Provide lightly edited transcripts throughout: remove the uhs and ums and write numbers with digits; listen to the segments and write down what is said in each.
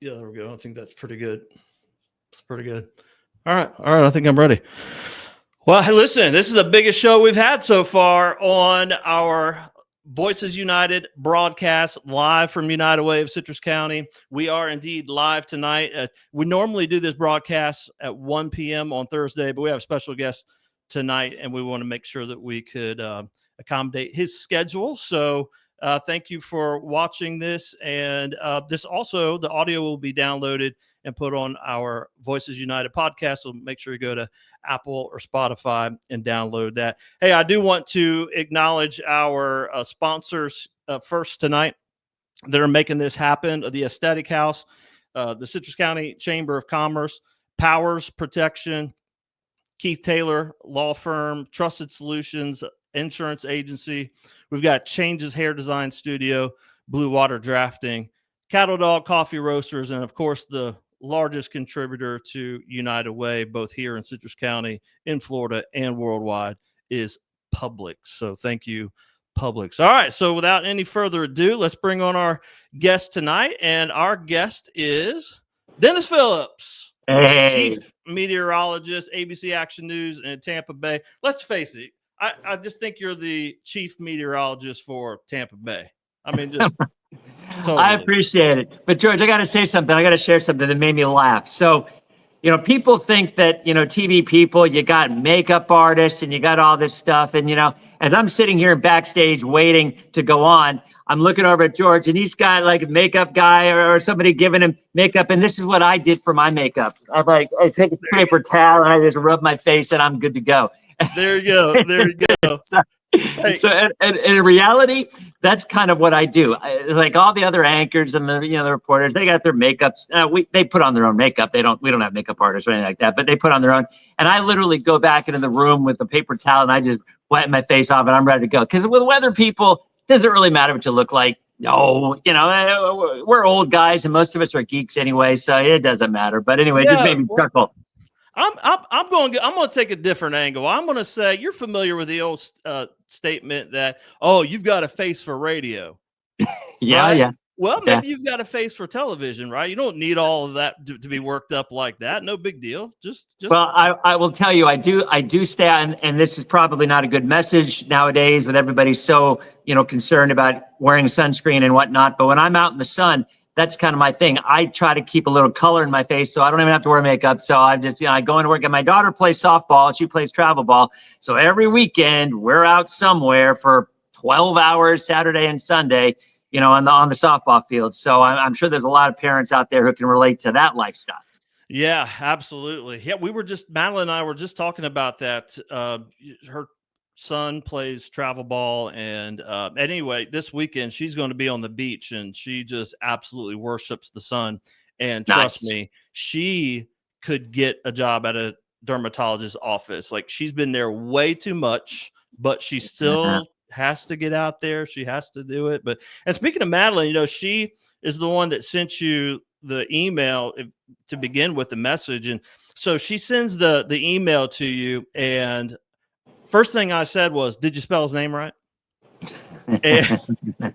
Yeah, there we go. I think that's pretty good. It's pretty good. All right. All right. I think I'm ready. Well, hey, listen, this is the biggest show we've had so far on our Voices United broadcast live from United Way of Citrus County. We are indeed live tonight. We normally do this broadcast at 1 p.m. on Thursday, but we have a special guest tonight, and we want to make sure that we could accommodate his schedule. So thank you for watching this. And this also, the audio will be downloaded and put on our Voices United podcast. So make sure you go to Apple or Spotify and download that. Hey, I do want to acknowledge our sponsors first tonight that are making this happen. The Aesthetic House, the Citrus County Chamber of Commerce, Powers Protection, Keith Taylor Law Firm, Trusted Solutions Insurance Agency. We've got Changes Hair Design Studio, Blue Water Drafting, Cattle Dog Coffee Roasters, and of course the largest contributor to United Way, both here in Citrus County, in Florida, and worldwide, is Publix. So thank you, Publix. All right. So without any further ado, let's bring on our guest tonight. And our guest is Denis Phillips, Chief Meteorologist, ABC Action News in Tampa Bay. Let's face it, I just think you're the Chief Meteorologist for Tampa Bay. I mean, just totally. I appreciate it. But George, I got to say something. I got to share something that made me laugh. So, people think that, TV people, you got makeup artists and you got all this stuff. And, as I'm sitting here backstage waiting to go on, I'm looking over at George and he's got like a makeup guy or somebody giving him makeup. And this is what I did for my makeup. I take a paper towel and I just rub my face and I'm good to go. There you go. There you go. So and in reality, that's kind of what I do. Like all the other anchors and the reporters, they got their makeups. They put on their own makeup. We don't have makeup artists or anything like that, but they put on their own. And I literally go back into the room with the paper towel and I just wipe my face off and I'm ready to go. Because with weather people, it doesn't really matter what you look like. No, we're old guys and most of us are geeks anyway, so it doesn't matter. But anyway, it just made me chuckle. I'm going to take a different angle. I'm going to say you're familiar with the old statement that, you've got a face for radio. Yeah, right? yeah. Well, maybe you've got a face for television, right? You don't need all of that to be worked up like that. No big deal. Just. Well, I will tell you, I do stay on, and this is probably not a good message nowadays with everybody so, concerned about wearing sunscreen and whatnot. But when I'm out in the sun, that's kind of my thing. I try to keep a little color in my face, so I don't even have to wear makeup. So I just, I go into work, and my daughter plays softball. She plays travel ball. So every weekend we're out somewhere for 12 hours, Saturday and Sunday, on the softball field. So I'm sure there's a lot of parents out there who can relate to that lifestyle. Yeah, absolutely. Yeah, Madeline and I were just talking about that. Her son plays travel ball, and anyway, this weekend she's going to be on the beach, and she just absolutely worships the sun. And trust me, she could get a job at a dermatologist's office. Like, she's been there way too much, but she still has to get out there. She has to do it. And speaking of Madeline, she is the one that sent you the email to begin with the message, and so she sends the email to you, and first thing I said was, "Did you spell his name right?" And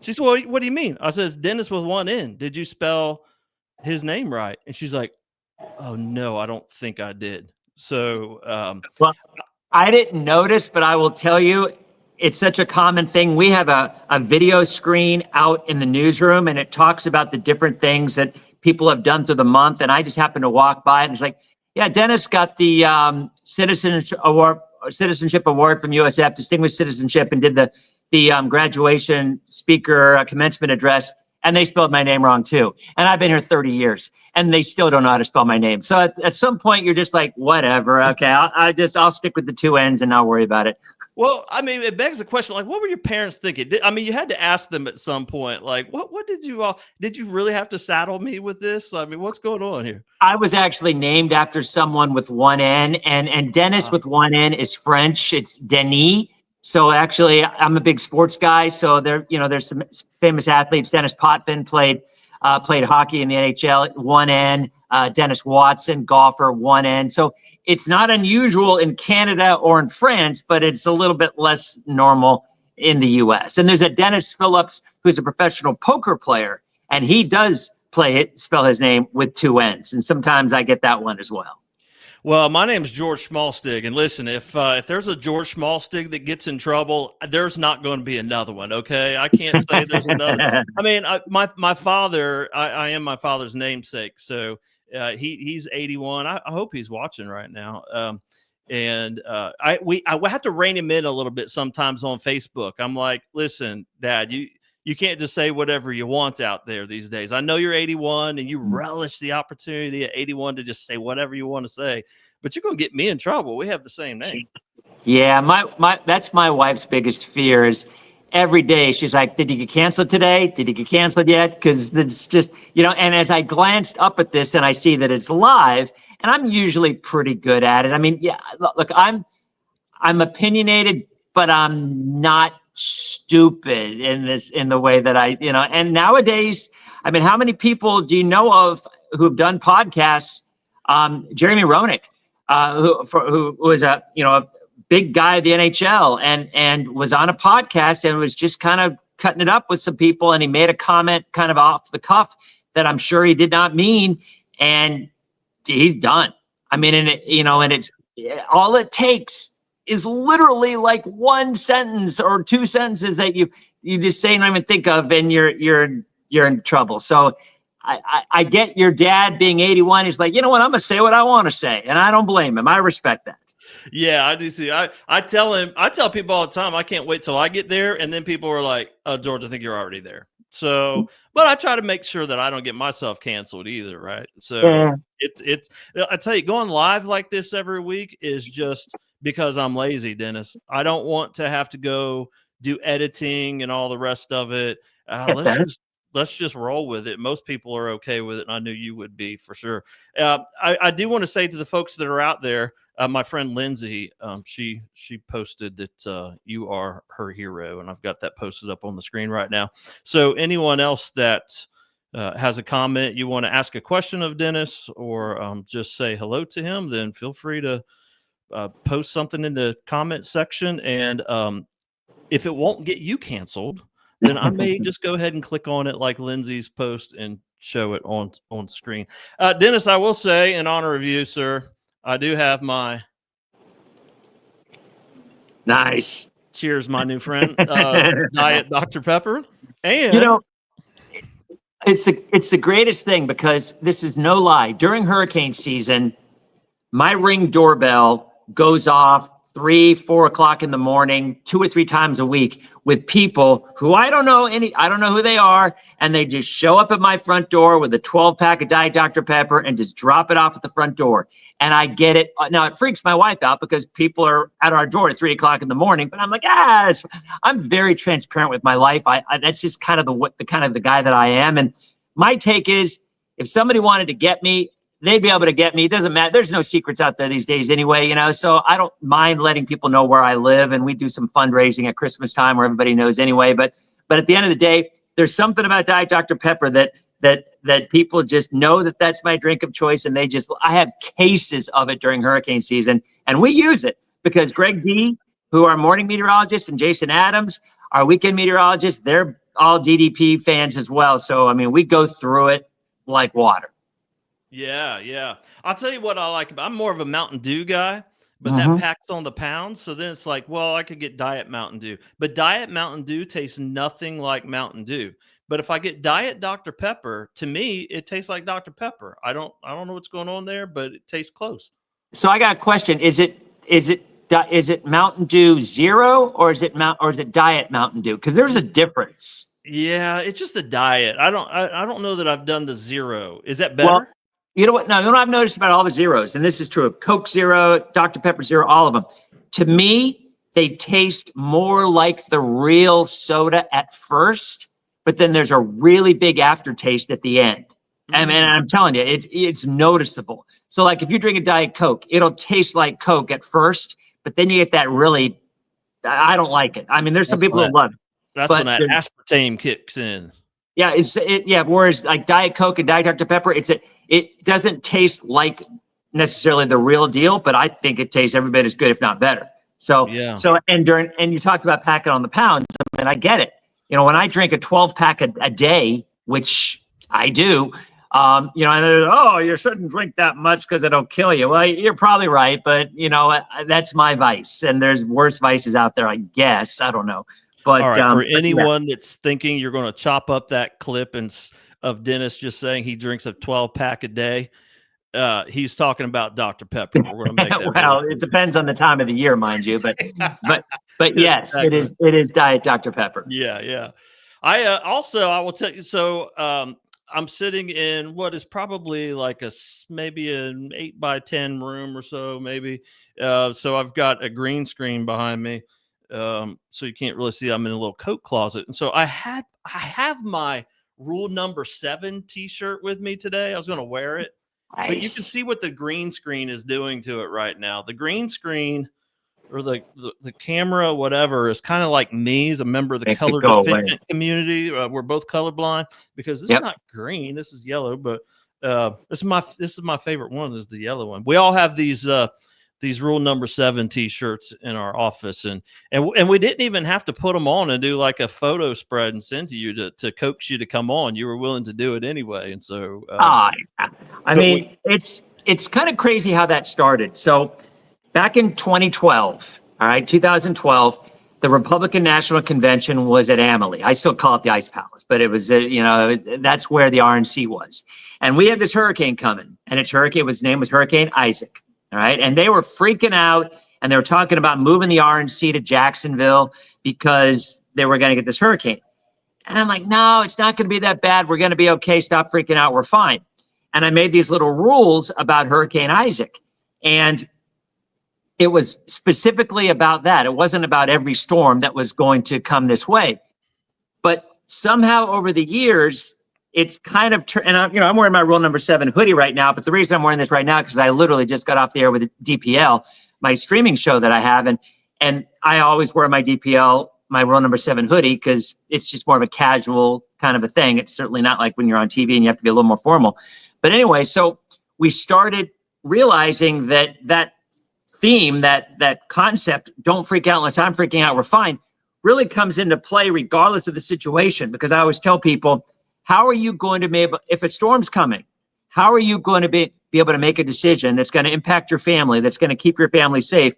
she said, "Well, what do you mean?" I says, "Dennis with one N. Did you spell his name right?" And she's like, "Oh no, I don't think I did." So, well, I didn't notice, but I will tell you, it's such a common thing. We have a video screen out in the newsroom, and it talks about the different things that people have done through the month. And I just happened to walk by, and it's like, yeah, Dennis got the Citizenship Award from USF, Distinguished Citizenship, and did the graduation speaker commencement address. And they spelled my name wrong too. And I've been here 30 years, and they still don't know how to spell my name. So at some point, you're just like, whatever. Okay, I'll stick with the two N's and not worry about it. Well, I mean, it begs the question, like, what were your parents thinking? You had to ask them at some point, like, what did you really have to saddle me with this? I mean, what's going on here? I was actually named after someone with one N, and Dennis with one N is French. It's Denis. So actually, I'm a big sports guy. So there's some famous athletes. Dennis Potvin played hockey in the NHL, one N. Dennis Watson, golfer, one N. So it's not unusual in Canada or in France, but it's a little bit less normal in the U.S. And there's a Denis Phillips who's a professional poker player, and he does spell his name with 2 N's, and sometimes I get that one as well. Well, my name's George Smallstig, and listen, if there's a George Smallstig that gets in trouble, there's not going to be another one. Okay, I can't say there's another. I mean, my father, I am my father's namesake, so he's 81. I hope he's watching right now. I have to rein him in a little bit sometimes on Facebook. I'm like, listen, Dad, you can't just say whatever you want out there these days. I know you're 81 and you relish the opportunity at 81 to just say whatever you want to say, but you're going to get me in trouble. We have the same name. Yeah, that's my wife's biggest fear is every day she's like, did you get canceled today? Did you get canceled yet? Because it's just, and as I glanced up at this and I see that it's live, and I'm usually pretty good at it. I mean, yeah, look, I'm opinionated, but I'm not stupid in the way that and nowadays, I mean, how many people do you know of who have done podcasts? Jeremy Roenick, who was a big guy of the NHL and was on a podcast and was just kind of cutting it up with some people, and he made a comment kind of off the cuff that I'm sure he did not mean, and he's done. I mean, and it's all it takes is literally like one sentence or 2 sentences that you just say and don't even think of, and you're in trouble. So I get your dad being 81. He's like, you know what? I'm gonna say what I want to say, and I don't blame him. I respect that. Yeah, I do see. I tell people all the time, I can't wait till I get there, and then people are like, George, I think you're already there. So, but I try to make sure that I don't get myself canceled either, right? So yeah. It's I tell you, going live like this every week is just because I'm lazy, Dennis. I don't want to have to go do editing and all the rest of it. Let's just roll with it. Most people are okay with it, and I knew you would be for sure. I do want to say to the folks that are out there, my friend Lindsay, she posted that you are her hero, and I've got that posted up on the screen right now. So anyone else that has a comment, you want to ask a question of Dennis, or just say hello to him, then feel free to post something in the comment section. And if it won't get you canceled, then I may just go ahead and click on it like Lindsay's post and show it on screen. Dennis, I will say, in honor of you, sir, I do have my nice. Cheers, my new friend, Diet Dr. Pepper. And it's the greatest thing, because this is no lie. During hurricane season, my Ring doorbell goes off 3, 4 o'clock in the morning, 2 or 3 times a week, with people who I don't know who they are, and they just show up at my front door with a 12-pack of Diet Dr. Pepper and just drop it off at the front door. And I get it. Now, it freaks my wife out because people are at our door at 3 o'clock in the morning, but I'm like, I'm very transparent with my life. That's just kind of the guy that I am. And my take is, if somebody wanted to get me, they'd be able to get me. It doesn't matter. There's no secrets out there these days anyway, so I don't mind letting people know where I live. And we do some fundraising at Christmas time where everybody knows anyway. But at the end of the day, there's something about Diet Dr. Pepper that people just know that that's my drink of choice. And I have cases of it during hurricane season, and we use it because Greg D, who are morning meteorologist, and Jason Adams, our weekend meteorologist, they're all DDP fans as well. So, I mean, we go through it like water. Yeah. I'll tell you what I like about. I'm more of a Mountain Dew guy, but that packs on the pounds. So then it's like, well, I could get Diet Mountain Dew, but Diet Mountain Dew tastes nothing like Mountain Dew. But if I get Diet Dr. Pepper, to me, it tastes like Dr. Pepper. I don't know what's going on there, but it tastes close. So I got a question. Is it Mountain Dew Zero, or is it Diet Mountain Dew? Because there's a difference. Yeah, it's just the diet. I don't know that I've done the Zero. Is that better? Well, you know what? No, you know what I've noticed about all the zeros, and this is true of Coke Zero, Dr. Pepper Zero, all of them. To me, they taste more like the real soda at first, but then there's a really big aftertaste at the end. I mean, I'm telling you, it's noticeable. So, like, if you drink a Diet Coke, it'll taste like Coke at first, but then you get that really. I don't like it. I mean, there's some people who love it. That's when that aspartame kicks in. Yeah, whereas like Diet Coke and Diet Dr. Pepper, it doesn't taste like necessarily the real deal, but I think it tastes every bit as good, if not better. So and you talked about packing on the pounds, and I get it. When I drink a 12-pack a day, which I do, And oh, you shouldn't drink that much because it'll kill you. Well, you're probably right, but that's my vice, and there's worse vices out there, I guess. I don't know, All but right, for but yeah. anyone that's thinking you're going to chop up that clip of Dennis just saying he drinks a 12-pack a day, he's talking about Dr. Pepper. We're going to make that Well, very it depends on the time of the year, mind you, but clear. but yes, Exactly. it is Diet Dr. Pepper. Yeah, yeah. I will tell you. So I'm sitting in what is probably like maybe an 8 by 10 room or so, maybe. So I've got a green screen behind me, so you can't really see. I'm in a little coat closet, and so I have my Rule Number 7 T-shirt with me today. I was going to wear it, but you can Nice. see what the green screen is doing to it right now. The green screen, or the camera, whatever, is kind of like me as a member of the Makes it color go away. deficient community. We're both colorblind because this is Yep. not green, this is yellow. But this is my favorite one, is the yellow one. We all have these Rule Number 7 T-shirts in our office, and we didn't even have to put them on and do like a photo spread and send to you to coax you to come on. You were willing to do it anyway, and so I mean, it's kind of crazy how that started. So back in 2012, all right, 2012, the Republican National Convention was at Amalie. I still call it the Ice Palace, but it was, that's where the RNC was. And we had this hurricane coming, and its name was Hurricane Isaac. All right. And they were freaking out, and they were talking about moving the RNC to Jacksonville because they were going to get this hurricane. And I'm like, no, it's not going to be that bad. We're going to be okay. Stop freaking out. We're fine. And I made these little rules about Hurricane Isaac. And it was specifically about that. It wasn't about every storm that was going to come this way. But somehow over the years, it's kind of and I'm wearing my Rule Number 7 hoodie right now. But the reason I'm wearing this right now because I literally just got off the air with DPL, my streaming show that I have, and I always wear my DPL, my Rule Number 7 hoodie, because it's just more of a casual kind of a thing. It's certainly not like when you're on TV and you have to be a little more formal. But anyway, so we started realizing that theme, that concept, don't freak out unless I'm freaking out, we're fine, really comes into play regardless of the situation. Because I always tell people, how are you going to be able, if a storm's coming, how are you going to be able to make a decision that's going to impact your family, that's going to keep your family safe,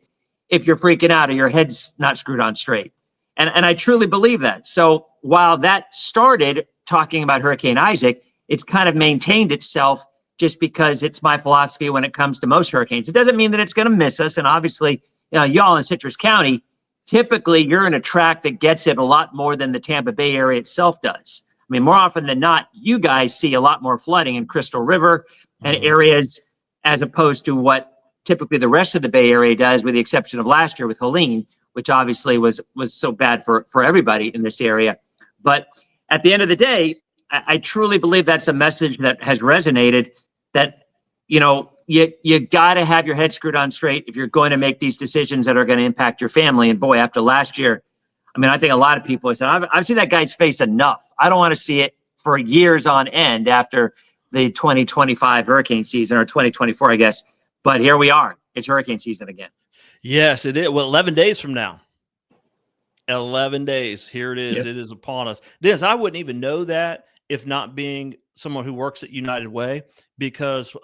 if you're freaking out or your head's not screwed on straight? And I truly believe that. So while that started talking about Hurricane Isaac, it's kind of maintained itself just because it's my philosophy when it comes to most hurricanes. It doesn't mean that it's going to miss us. And obviously, y'all in Citrus County, typically you're in a track that gets it a lot more than the Tampa Bay area itself does. I mean, more often than not, you guys see a lot more flooding in Crystal River and areas as opposed to what typically the rest of the Bay Area does, with the exception of last year with Helene, which obviously was so bad for everybody in this area. But at the end of the day, I truly believe that's a message that has resonated, that, you got to have your head screwed on straight if you're going to make these decisions that are going to impact your family. And boy, after last year, I mean, I think a lot of people have said, I've seen that guy's face enough. I don't want to see it for years on end after the 2025 hurricane season, or 2024, I guess. But here we are. It's hurricane season again. Yes, it is. Well, 11 days from now. 11 days. Here it is. Yep. It is upon us. Dennis, I wouldn't even know that if not being someone who works at United Way, because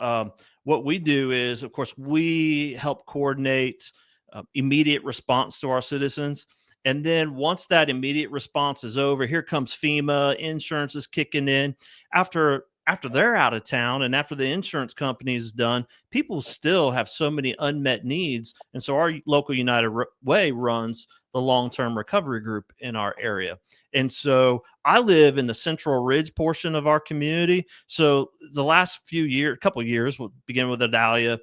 what we do is, of course, we help coordinate immediate response to our citizens. And then once that immediate response is over, here comes FEMA, insurance is kicking in. After they're out of town and after the insurance company is done, people still have so many unmet needs. And so our local United Way runs the long-term recovery group in our area. And so I live in the Central Ridge portion of our community. So the last couple of years, we'll begin with Adalia,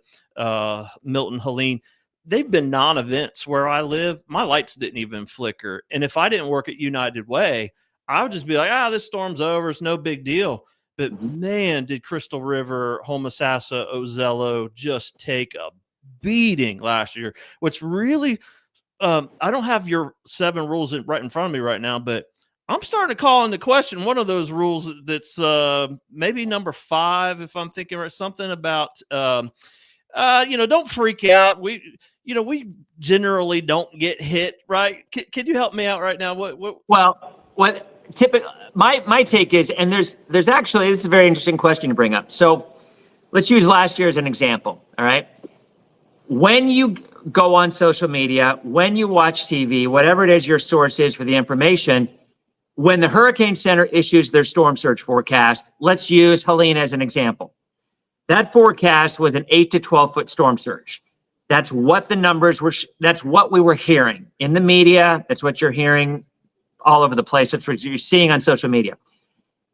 Milton, Helene, they've been non-events where I live. My lights didn't even flicker. And if I didn't work at United Way, I would just be like, this storm's over. It's no big deal. But man, did Crystal River, Homosassa, Ozello just take a beating last year, which really, I don't have your 7 rules right in front of me right now, but I'm starting to call into question one of those rules that's maybe number 5, if I'm thinking right, something about, don't freak out. We generally don't get hit, right? Can you help me out right now? Well, my take is, and there's actually, this is a very interesting question to bring up. So let's use last year as an example. All right. When you go on social media, when you watch TV, whatever it is your source is for the information, when the Hurricane Center issues their storm surge forecast, let's use Helene as an example. That forecast was an 8 to 12 foot storm surge. That's what the numbers were. That's what we were hearing in the media. That's what you're hearing all over the place. That's what you're seeing on social media.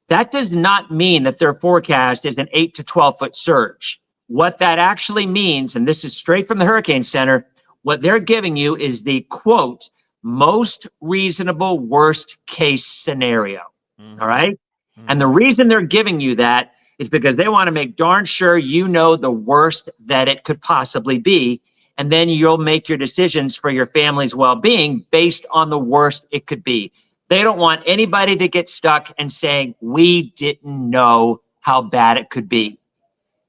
That does not mean that their forecast is an 8 to 12 foot surge. What that actually means, and this is straight from the Hurricane Center, what they're giving you is the quote, most reasonable worst case scenario. Mm-hmm. All right. Mm-hmm. And the reason they're giving you that is because they want to make darn sure you know the worst that it could possibly be. And then you'll make your decisions for your family's well-being based on the worst it could be. They don't want anybody to get stuck and saying, we didn't know how bad it could be.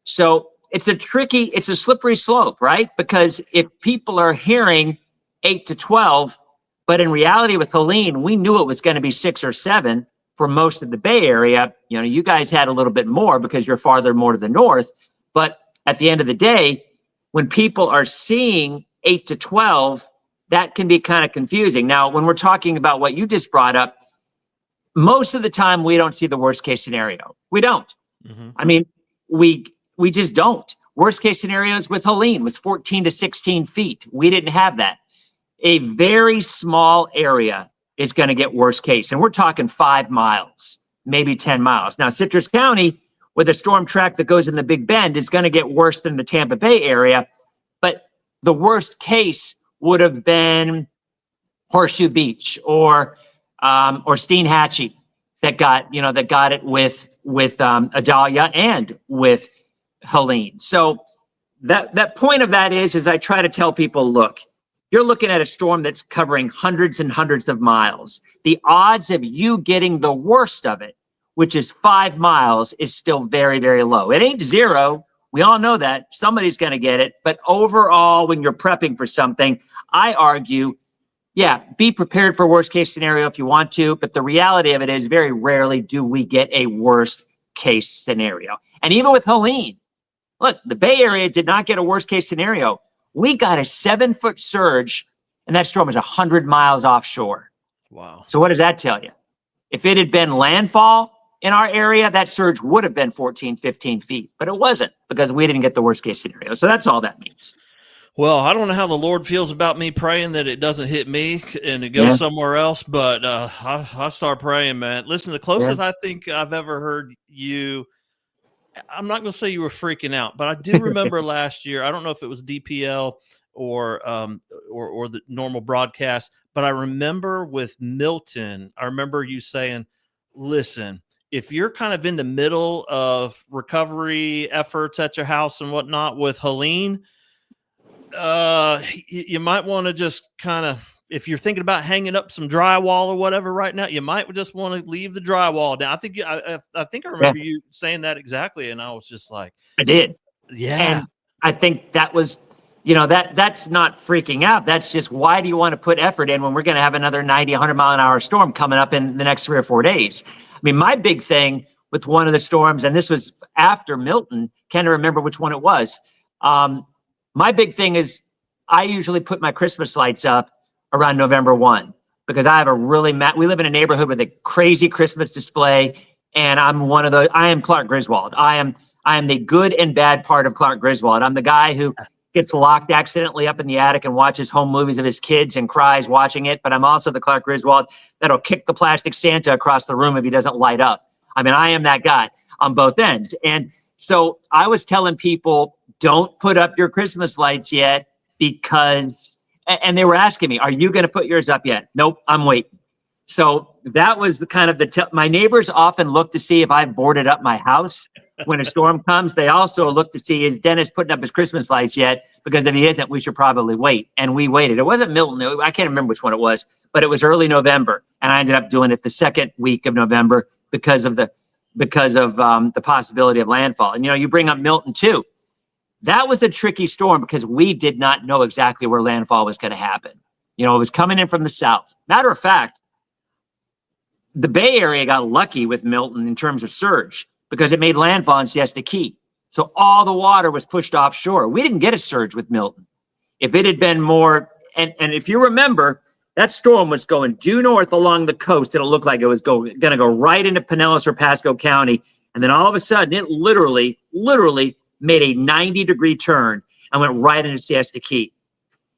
So it's a slippery slope, right? Because if people are hearing 8 to 12, but in reality with Helene, we knew it was going to be 6 or 7 for most of the Bay Area. You know, you guys had a little bit more because you're farther more to the north. But at the end of the day, when people are seeing 8 to 12, that can be kind of confusing. Now, when we're talking about what you just brought up, most of the time we don't see the worst case scenario. We don't. Mm-hmm. I mean, we just don't. Worst case scenarios with Helene was 14 to 16 feet. We didn't have that. A very small area is going to get worst case. And we're talking 5 miles, maybe 10 miles. Now, Citrus County, with a storm track that goes in the Big Bend, is going to get worse than the Tampa Bay area. But the worst case would have been Horseshoe Beach or Steinhatchee that got it with Adalia and with Helene. So that point of that is I try to tell people, look, you're looking at a storm that's covering hundreds and hundreds of miles. The odds of you getting the worst of it, which is 5 miles, is still very, very low. It ain't zero. We all know that. Somebody's going to get it. But overall, when you're prepping for something, I argue, yeah, be prepared for worst case scenario if you want to. But the reality of it is very rarely do we get a worst case scenario. And even with Helene, look, the Bay Area did not get a worst case scenario. We got a 7-foot surge, and that storm was 100 miles offshore. Wow. So what does that tell you? If it had been landfall in our area, that surge would have been 14, 15 feet, but it wasn't because we didn't get the worst case scenario. So that's all that means. Well, I don't know how the Lord feels about me praying that it doesn't hit me and it goes somewhere else, but I start praying, man. Listen, the closest I think I've ever heard you, I'm not going to say you were freaking out, but I do remember last year, I don't know if it was DPL or the normal broadcast, but I remember with Milton, I remember you saying, listen, if you're kind of in the middle of recovery efforts at your house and whatnot with Helene, you might want to just kind of, if you're thinking about hanging up some drywall or whatever right now, you might just want to leave the drywall down. I think I remember you saying that exactly. And I was just like, I did. Yeah. And I think that was, that's not freaking out. That's just, why do you want to put effort in when we're going to have another 90, 100 mile an hour storm coming up in the next 3 or 4 days? I mean, my big thing with one of the storms, and this was after Milton, can't remember which one it was. My big thing is I usually put my Christmas lights up around November 1 because I have we live in a neighborhood with a crazy Christmas display. And I am Clark Griswold. I am the good and bad part of Clark Griswold. I'm the guy who gets locked accidentally up in the attic and watches home movies of his kids and cries watching it. But I'm also the Clark Griswold that'll kick the plastic Santa across the room if he doesn't light up. I mean, I am that guy on both ends. And so I was telling people, don't put up your Christmas lights yet and they were asking me, are you going to put yours up yet? Nope, I'm waiting. So that was the kind of my neighbors often look to see if I've boarded up my house when a storm comes. They also look to see, is Dennis putting up his Christmas lights yet? Because if he isn't, we should probably wait. And we waited. It wasn't Milton. I can't remember which one it was, but it was early November. And I ended up doing it the second week of November because of the possibility of landfall. And, you bring up Milton too. That was a tricky storm because we did not know exactly where landfall was going to happen. It was coming in from the south. Matter of fact, the Bay Area got lucky with Milton in terms of surge because it made landfall in Siesta Key. So all the water was pushed offshore. We didn't get a surge with Milton. If it had been more, and if you remember, that storm was going due north along the coast, and it looked like it was going to go right into Pinellas or Pasco County. And then all of a sudden, it literally made a 90-degree turn and went right into Siesta Key.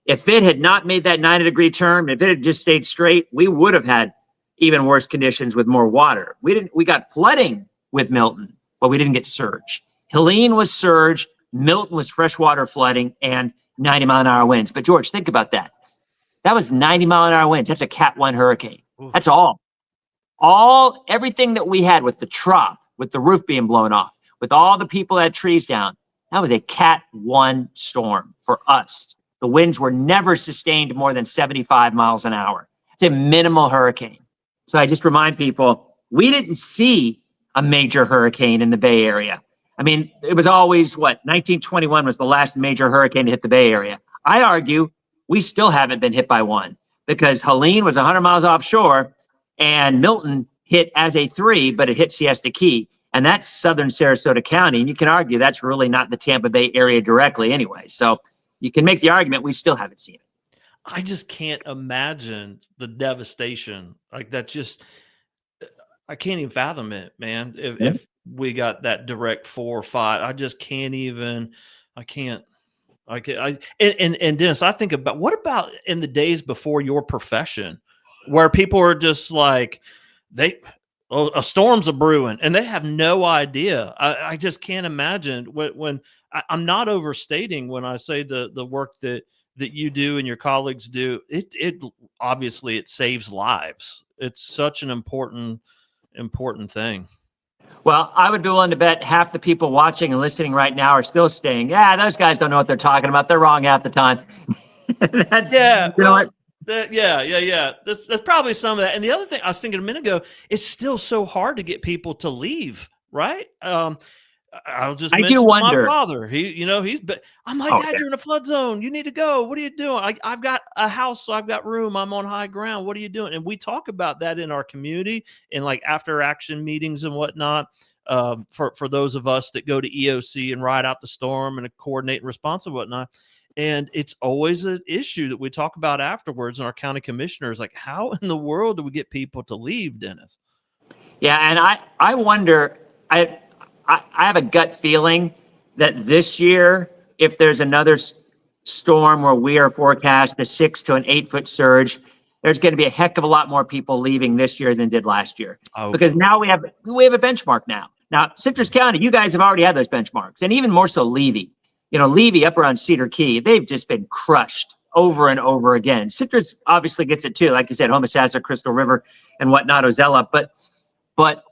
If it had not made that 90-degree turn, if it had just stayed straight, we would have had even worse conditions with more water. We got flooding with Milton, but we didn't get surge. Helene was surge, Milton was freshwater flooding, and 90-mile-an-hour winds. But George, think about that. That was 90-mile-an-hour winds. That's a Cat 1 hurricane. That's all. Everything that we had with the trop, with the roof being blown off, with all the people that had trees down, that was a Cat 1 storm for us. The winds were never sustained more than 75 miles an hour. It's a minimal hurricane. So I just remind people, we didn't see a major hurricane in the Bay Area. I mean, it was always 1921 was the last major hurricane to hit the Bay Area. I argue we still haven't been hit by one because Helene was 100 miles offshore and Milton hit as a 3, but it hit Siesta Key. And that's southern Sarasota County. And you can argue that's really not the Tampa Bay area directly anyway. So you can make the argument we still haven't seen it. I just can't imagine the devastation like that. I can't even fathom it, man. If we got that direct 4 or 5, I just can't even. And Dennis, I think about what about in the days before your profession, where people are just like a storm's a brewing and they have no idea. I just can't imagine when I'm not overstating when I say the work that you do and your colleagues do. It obviously it saves lives. It's such an important thing. Well, I would be willing to bet half the people watching and listening right now are still saying, yeah, those guys don't know what they're talking about. They're wrong half the time. Yeah. That's probably some of that. And the other thing I was thinking a minute ago, it's still so hard to get people to leave, right? I'll just mention my father. I'm like, Dad, you're in a flood zone. You need to go. What are you doing? I've got a house, so I've got room. I'm on high ground. What are you doing? And we talk about that in our community in like after action meetings and whatnot. For those of us that go to EOC and ride out the storm and coordinate and response and whatnot. And it's always an issue that we talk about afterwards. And our county commissioners, like, how in the world do we get people to leave, Dennis? Yeah. And I wonder, I have a gut feeling that this year, if there's another storm where we are forecast a 6 to an 8 foot surge, there's going to be a heck of a lot more people leaving this year than did last year. Okay. Because now we have a benchmark now. Now, Citrus County, you guys have already had those benchmarks, and even more so Levy. Levy up around Cedar Key, they've just been crushed over and over again. Citrus obviously gets it too, like you said, Homosassa, Crystal River, and whatnot, Ozella, but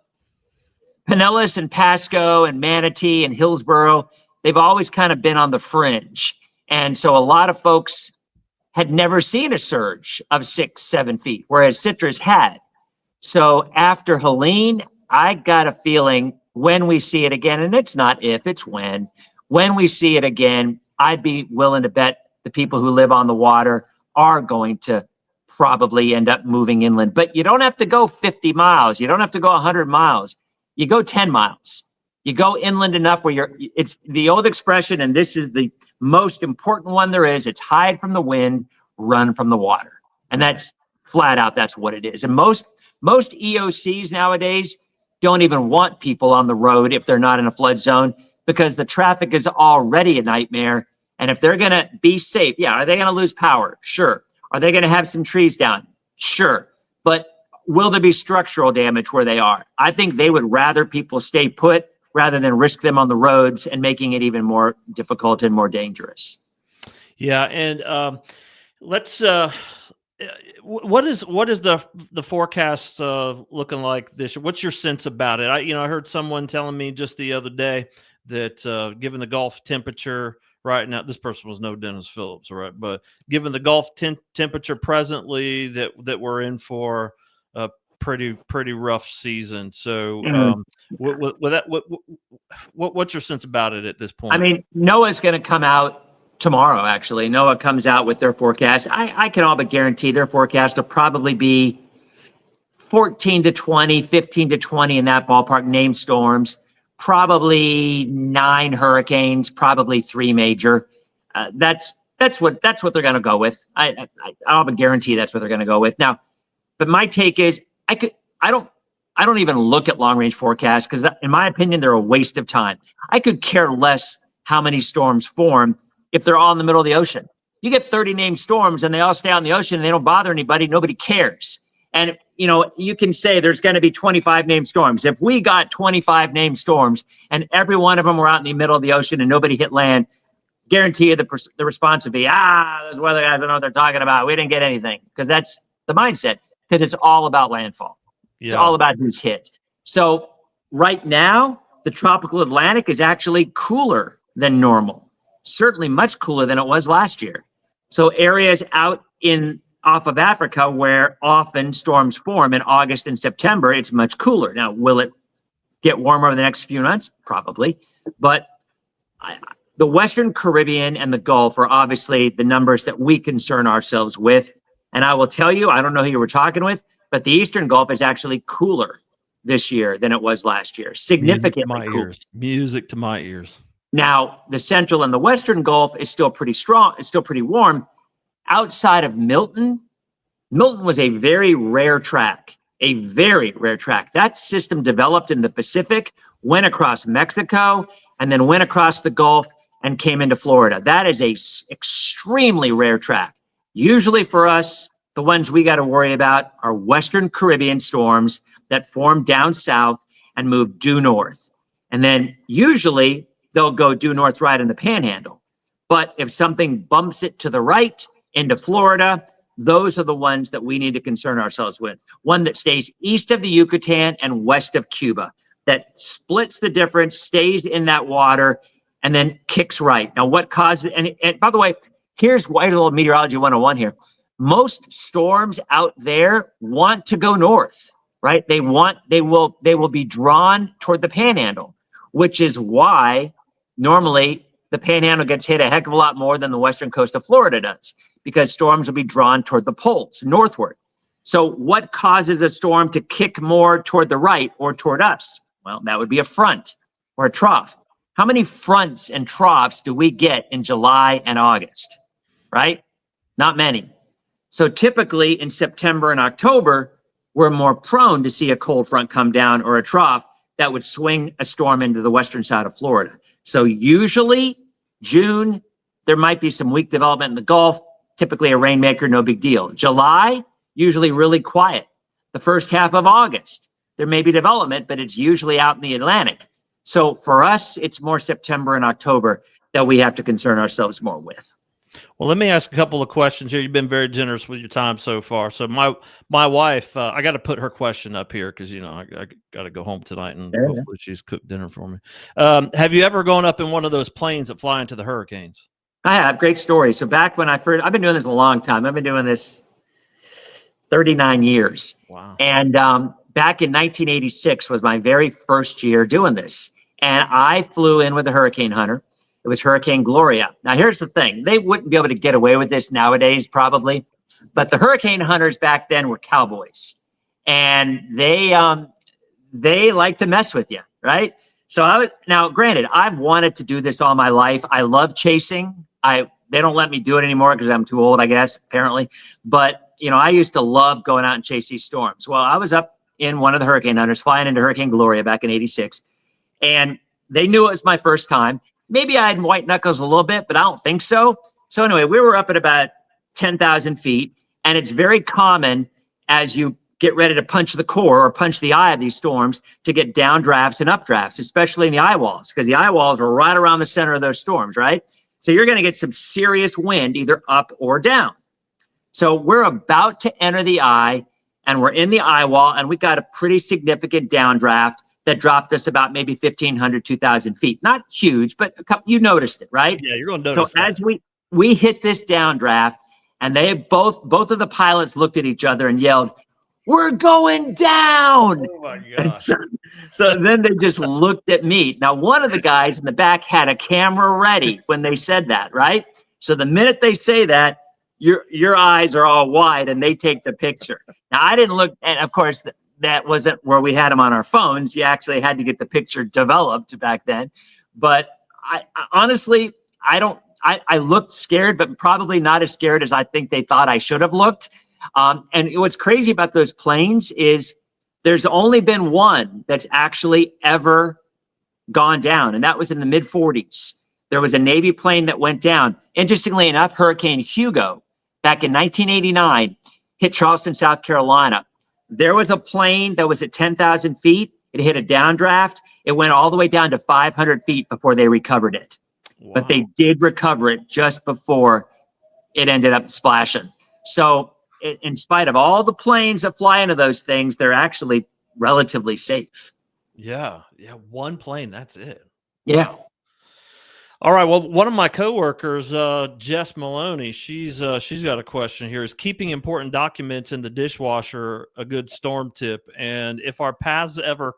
Pinellas and Pasco and Manatee and Hillsborough, they've always kind of been on the fringe. And so a lot of folks had never seen a surge of 6, 7 feet, whereas Citrus had. So after Helene, I got a feeling when we see it again, and it's not if, it's when we see it again, I'd be willing to bet the people who live on the water are going to probably end up moving inland. But you don't have to go 50 miles. You don't have to go 100 miles. You go 10 miles. You go inland enough where it's the old expression, and this is the most important one there is. It's hide from the wind, run from the water. And that's flat out, that's what it is. And most EOCs nowadays don't even want people on the road if they're not in a flood zone because the traffic is already a nightmare. And if they're going to be safe, are they going to lose power? Sure. Are they going to have some trees down? Sure. But will there be structural damage where they are? I think they would rather people stay put rather than risk them on the roads and making it even more difficult and more dangerous. Yeah. And let's what is the forecast looking like this year? What's your sense about it? I heard someone telling me just the other day that given the Gulf temperature right now, this person was no Denis Phillips, right? But given the Gulf temperature presently, that we're in for a pretty rough season. So, what's your sense about it at this point? I mean, NOAA's going to come out tomorrow. Actually, NOAA comes out with their forecast. I can all but guarantee their forecast will probably be 14 to 20, 15 to 20 in that ballpark named storms, probably 9 hurricanes, probably 3 major. That's what they're going to go with. I have a guarantee that's what they're going to go with. Now, but my take is I don't even look at long range forecasts because in my opinion they're a waste of time. I could care less how many storms form if they're all in the middle of the ocean. You get 30 named storms and they all stay out in the ocean and they don't bother anybody, nobody cares. And you can say there's going to be 25 named storms. If we got 25 named storms and every one of them were out in the middle of the ocean and nobody hit land, guarantee you the response would be, those weather guys don't know what they're talking about. We didn't get anything, because that's the mindset, because it's all about landfall. It's all about who's hit. So right now, the tropical Atlantic is actually cooler than normal, certainly much cooler than it was last year. So areas out off of Africa where often storms form in August and September, it's much cooler. Now, will it get warmer over the next few months? Probably. But the Western Caribbean and the Gulf are obviously the numbers that we concern ourselves with. And I will tell you, I don't know who you were talking with, but the Eastern Gulf is actually cooler this year than it was last year. Significantly cooler. Music to my ears. Now, the Central and the Western Gulf is still pretty strong. It's still pretty warm. Outside of Milton was a very rare track, That system developed in the Pacific, went across Mexico, and then went across the Gulf and came into Florida. That is a extremely rare track. Usually for us, the ones we got to worry about are Western Caribbean storms that form down south and move due north. And then usually they'll go due north right in the Panhandle. But if something bumps it to the right into Florida, those are the ones that we need to concern ourselves with. One that stays east of the Yucatan and west of Cuba, that splits the difference, stays in that water, and then kicks right. Now, what causes it? And by the way, here's why a little meteorology 101 here. Most storms out there want to go north, right? They will be drawn toward the Panhandle, which is why normally the Panhandle gets hit a heck of a lot more than the western coast of Florida does, because storms will be drawn toward the poles, northward. So what causes a storm to kick more toward the right or toward us? Well, that would be a front or a trough. How many fronts and troughs do we get in July and August, right? Not many. So typically in September and October, we're more prone to see a cold front come down or a trough that would swing a storm into the western side of Florida. So usually June, there might be some weak development in the Gulf, typically a rainmaker, no big deal. July, usually really quiet. The first half of August, there may be development, but it's usually out in the Atlantic. So for us, it's more September and October that we have to concern ourselves more with. Well, let me ask a couple of questions here. You've been very generous with your time so far. So my wife, I got to put her question up here because, I got to go home tonight and hopefully she's cooked dinner for me. Have you ever gone up in one of those planes that fly into the hurricanes? I have. Great story. So back when I've been doing this a long time. I've been doing this 39 years. Wow. And back in 1986 was my very first year doing this. And I flew in with a hurricane hunter. It was Hurricane Gloria. Now, here's the thing. They wouldn't be able to get away with this nowadays, probably. But the hurricane hunters back then were cowboys. And they like to mess with you, right? So now, granted, I've wanted to do this all my life. I love chasing. They don't let me do it anymore because I'm too old, I guess, apparently. But, I used to love going out and chase these storms. Well, I was up in one of the hurricane hunters flying into Hurricane Gloria back in 86. And they knew it was my first time. Maybe I had white knuckles a little bit, but I don't think so. So anyway, we were up at about 10,000 feet. And it's very common as you get ready to punch the core or punch the eye of these storms to get downdrafts and updrafts, especially in the eye walls, because the eye walls are right around the center of those storms, right? So you're going to get some serious wind either up or down. So we're about to enter the eye and we're in the eye wall and we got a pretty significant downdraft that dropped us about maybe 1,500, 2,000 feet. Not huge, but you noticed it, right? Yeah, you're going to notice. So as we hit this downdraft and they both of the pilots looked at each other and yelled, "We're going down." Oh my God. So then they just looked at me. Now, one of the guys in the back had a camera ready when they said that, right? So the minute they say that, your eyes are all wide and they take the picture. Now I didn't look, and of course that wasn't where we had them on our phones. You actually had to get the picture developed back then. But I honestly, I looked scared, but probably not as scared as I think they thought I should have looked. And what's crazy about those planes is there's only been one that's actually ever gone down, and that was in the mid 40s. There was a Navy plane that went down. Interestingly enough, Hurricane Hugo back in 1989 hit Charleston, South Carolina. There was a plane that was at 10,000 feet. It hit a downdraft. It went all the way down to 500 feet before they recovered it. Wow. But they did recover it just before it ended up splashing. So in spite of all the planes that fly into those things, they're actually relatively safe. Yeah. One plane. That's it. Yeah. All right. Well, one of my coworkers, Jess Maloney, she's got a question here. Is keeping important documents in the dishwasher a good storm tip? And if our paths ever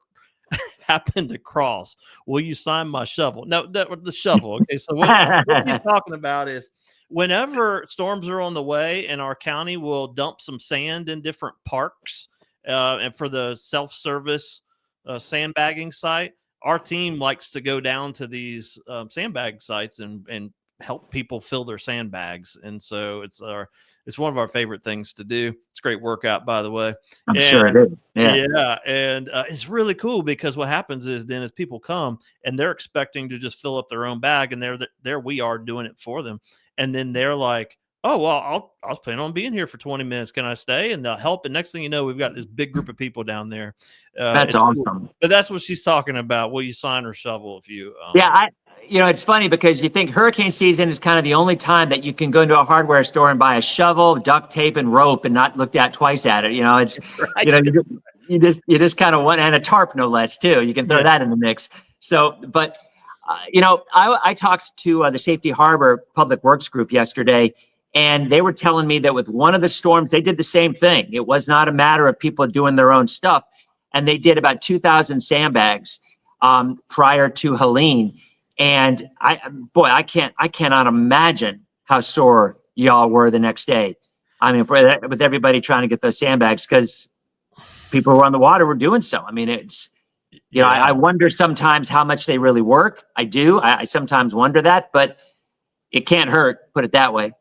happen to cross, will you sign my shovel? No, the shovel. Okay. So what she's talking about is whenever storms are on the way, and our county will dump some sand in different parks, and for the self-service sandbagging site, our team likes to go down to these sandbag sites and help people fill their sandbags. And so it's one of our favorite things to do. It's a great workout, by the way. I'm sure it is. Yeah. And it's really cool because what happens is, Dennis, people come and they're expecting to just fill up their own bag, and there we are doing it for them. And then they're like, oh, well, I was planning on being here for 20 minutes. Can I stay? And they'll help. And next thing you know, we've got this big group of people down there. That's awesome. Cool. But that's what she's talking about. Will you sign or shovel if you? Yeah, it's funny because you think hurricane season is kind of the only time that you can go into a hardware store and buy a shovel, duct tape, and rope and not look at twice at it. It's right. You just kind of want, and a tarp no less too. You can throw that in the mix. So, but I talked to the Safety Harbor Public Works group yesterday, and they were telling me that with one of the storms, they did the same thing. It was not a matter of people doing their own stuff. And they did about 2,000 sandbags prior to Helene. And I cannot imagine how sore y'all were the next day. I mean, with everybody trying to get those sandbags, because people who were on the water were doing so. I mean, it's, I wonder sometimes how much they really work. I do. I sometimes wonder that, but it can't hurt, put it that way.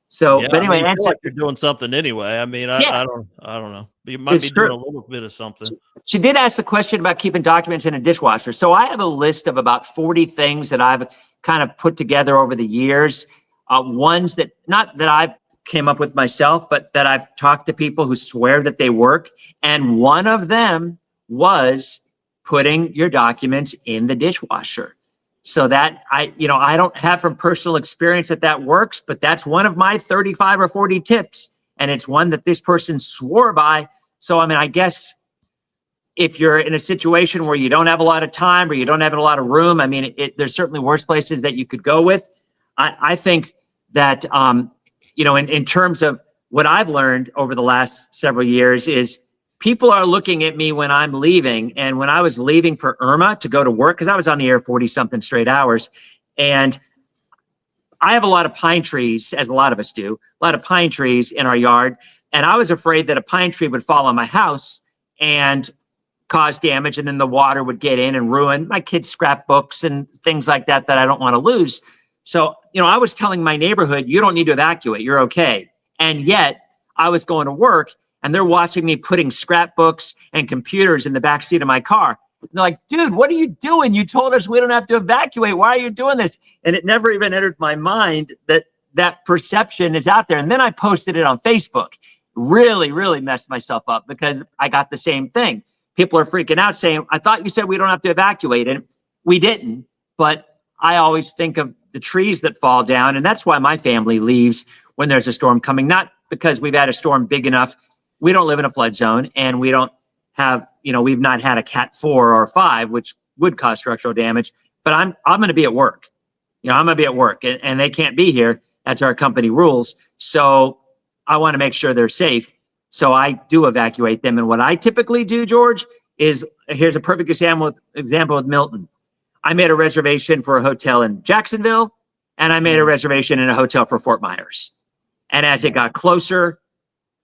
So, but anyway, I feel like you're doing something anyway. I mean, I don't know. You might be doing a little bit of something. She did ask the question about keeping documents in a dishwasher. So I have a list of about 40 things that I've kind of put together over the years. Ones that, not that I've came up with myself, but that I've talked to people who swear that they work. And one of them was putting your documents in the dishwasher. So that I don't have from personal experience that works, but that's one of my 35 or 40 tips. And it's one that this person swore by. So, I mean, I guess if you're in a situation where you don't have a lot of time or you don't have a lot of room, I mean, there's certainly worse places that you could go with. I think that, in terms of what I've learned over the last several years is people are looking at me when I'm leaving. And when I was leaving for Irma to go to work, because I was on the air 40-something straight hours, and I have a lot of pine trees, as a lot of us do, a lot of pine trees in our yard. And I was afraid that a pine tree would fall on my house and cause damage, and then the water would get in and ruin my kids' scrapbooks and things like that I don't want to lose. So, I was telling my neighborhood, you don't need to evacuate, you're okay. And yet I was going to work, and they're watching me putting scrapbooks and computers in the back seat of my car. And they're like, dude, what are you doing? You told us we don't have to evacuate. Why are you doing this? And it never even entered my mind that perception is out there. And then I posted it on Facebook. Really, really messed myself up because I got the same thing. People are freaking out saying, I thought you said we don't have to evacuate. And we didn't. But I always think of the trees that fall down. And that's why my family leaves when there's a storm coming, not because we've had a storm big enough. We don't live in a flood zone, and we don't have, we've not had a Cat 4 or 5, which would cause structural damage. But I'm going to be at work. I'm going to be at work, and they can't be here. That's our company rules. So I want to make sure they're safe. So I do evacuate them. And what I typically do, George, is here's a perfect example with Milton. I made a reservation for a hotel in Jacksonville, and I made a reservation in a hotel for Fort Myers. And as it got closer,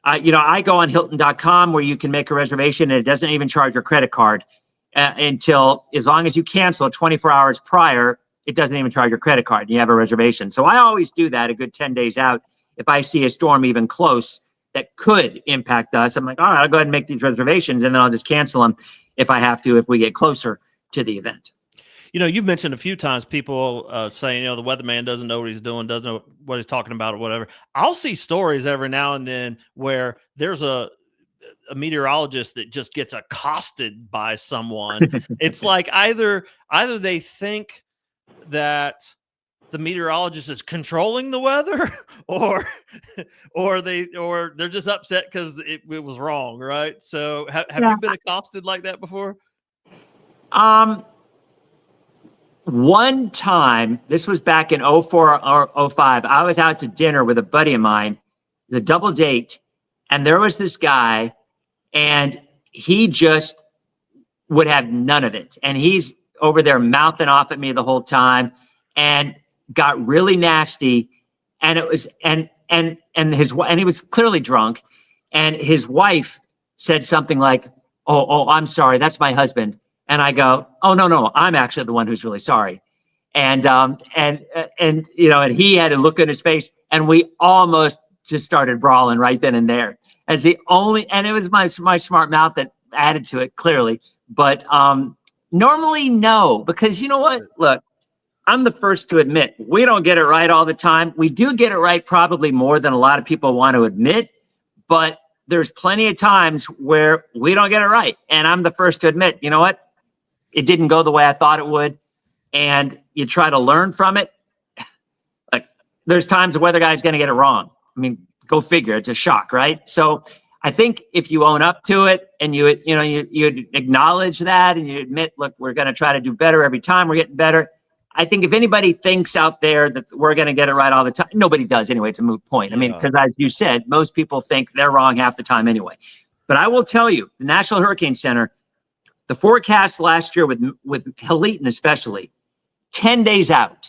I go on Hilton.com where you can make a reservation and it doesn't even charge your credit card until, as long as you cancel 24 hours prior, it doesn't even charge your credit card. And you have a reservation. So I always do that a good 10 days out. If I see a storm even close that could impact us, I'm like, all right, I'll go ahead and make these reservations and then I'll just cancel them if I have to, if we get closer to the event. You've mentioned a few times people saying, the weatherman doesn't know what he's doing, doesn't know what he's talking about or whatever. I'll see stories every now and then where there's a meteorologist that just gets accosted by someone. It's like either they think that the meteorologist is controlling the weather or they're just upset because it was wrong, right? So have you been accosted like that before? One time, this was back in 04 or 05, I was out to dinner with a buddy of mine, the double date, and there was this guy, and he just would have none of it. And he's over there mouthing off at me the whole time and got really nasty. And it was, and he was clearly drunk. And his wife said something like, oh, I'm sorry, that's my husband. And I go, oh, no, I'm actually the one who's really sorry. And he had a look in his face and we almost just started brawling right then and there and it was my smart mouth that added to it clearly. But normally, no, because you know what? Look, I'm the first to admit we don't get it right all the time. We do get it right probably more than a lot of people want to admit, but there's plenty of times where we don't get it right. And I'm the first to admit, you know what? It didn't go the way I thought it would. And you try to learn from it. Like there's times the weather guy's going to get it wrong. I mean, go figure. It's a shock, right? So I think if you own up to it and you acknowledge that and you admit, look, we're going to try to do better every time. We're getting better. I think if anybody thinks out there that we're going to get it right all the time, nobody does anyway. It's a moot point. I mean, because as you said, most people think they're wrong half the time anyway. But I will tell you, the National Hurricane Center, the forecast last year with Helene especially, 10 days out,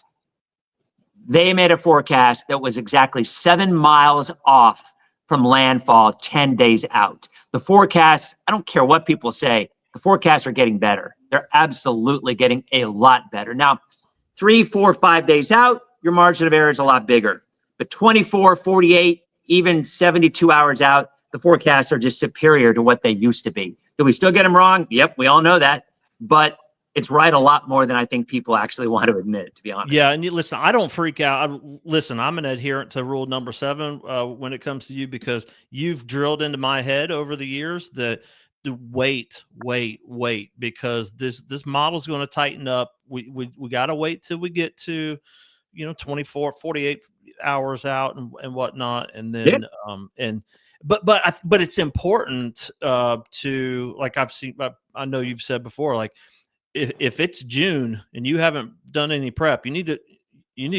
they made a forecast that was exactly 7 miles off from landfall 10 days out. The forecasts, I don't care what people say, the forecasts are getting better. They're absolutely getting a lot better. Now, 3, 4, 5 days out, your margin of error is a lot bigger. But 24, 48, even 72 hours out, the forecasts are just superior to what they used to be. Do we still get them wrong? Yep, we all know that. But it's right a lot more than I think people actually want to admit, to be honest. Yeah, and listen, I don't freak out. I'm an adherent to rule number 7 when it comes to you, because you've drilled into my head over the years that wait, because this model's going to tighten up. We got to wait till we get to 24, 48 hours out and whatnot, and then but it's important to, like I've seen, I know you've said before, like if it's June and you haven't done any prep, you need to